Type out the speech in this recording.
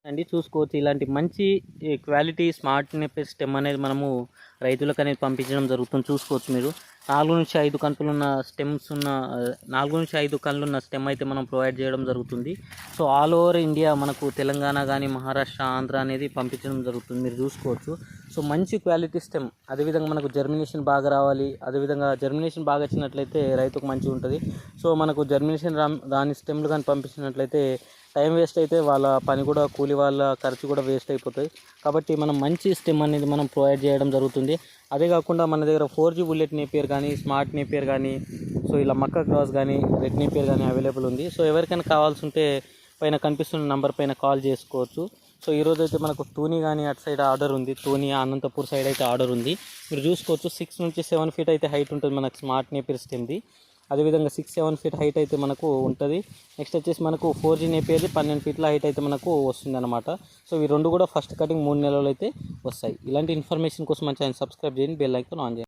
అండి చూసుకోవచ్చు. ఇలాంటి మంచి క్వాలిటీ స్మార్ట్ నెప్పే స్టెమ్ అనేది మనము రైతులకు అనేది పంపించడం జరుగుతుంది. చూసుకోవచ్చు మీరు 4-5 కంతులున్న స్టెమ్స్ ఉన్న 4-5 కళ్ళున్న స్టెమ్ అయితే మనం ప్రొవైడ్ చేయడం జరుగుతుంది. సో ఆల్ ఓవర్ ఇండియా మనకు తెలంగాణ కానీ మహారాష్ట్ర, ఆంధ్ర అనేది పంపించడం జరుగుతుంది. మీరు చూసుకోవచ్చు. సో మంచి క్వాలిటీ స్టెమ్, అదేవిధంగా మనకు జర్మినేషన్ బాగా రావాలి. అదేవిధంగా జర్మినేషన్ బాగా వచ్చినట్లయితే రైతుకు మంచిగా ఉంటుంది. సో మనకు జర్మినేషన్ రాని స్టెమ్లు కానీ పంపించినట్లయితే టైం వేస్ట్ అయితే, వాళ్ళ పని కూడా, కూలి వాళ్ళ ఖర్చు కూడా వేస్ట్ అయిపోతుంది. కాబట్టి మనం మంచి స్టెమ్ అనేది మనం ప్రొవైడ్ చేయడం జరుగుతుంది. అదే కాకుండా మన దగ్గర 4G బుల్లెట్ నేపియర్ కానీ, స్మార్ట్ నేపియర్ కానీ, సో ఇలా మక్క క్రాస్ కానీ, రెడ్ నేపియర్ కానీ అవైలబుల్ ఉంది. సో ఎవరికైనా కావాల్సి ఉంటే పైన కనిపిస్తున్న నెంబర్ పైన కాల్ చేసుకోవచ్చు. సో ఈరోజు అయితే మనకు తూని కానీ అటు సైడ్ ఆర్డర్ ఉంది. తూని అనంతపూర్ సైడ్ అయితే ఆర్డర్ ఉంది. మీరు చూసుకోవచ్చు. 6 నుంచి 7 ఫీట్ అయితే హైట్ ఉంటుంది మనకు స్మార్ట్ నేపియర్ స్టెమ్ది. అదేవిధంగా 6-7 ఫీట్ హైట్ అయితే మనకు ఉంటుంది. నెక్స్ట్ వచ్చేసి మనకు 4G నేపియర్ది 12 ఫీట్ల హైట్ అయితే మనకు వస్తుంది అనమాట. సో ఈ రెండు కూడా ఫస్ట్ కటింగ్ 3 నెలలు అయితే వస్తాయి. ఇలాంటి ఇన్ఫర్మేషన్ కోసం మన ఛానల్ సబ్స్క్రైబ్ చేయండి, బెల్ ఐకాన్ ఆన్ చేయండి.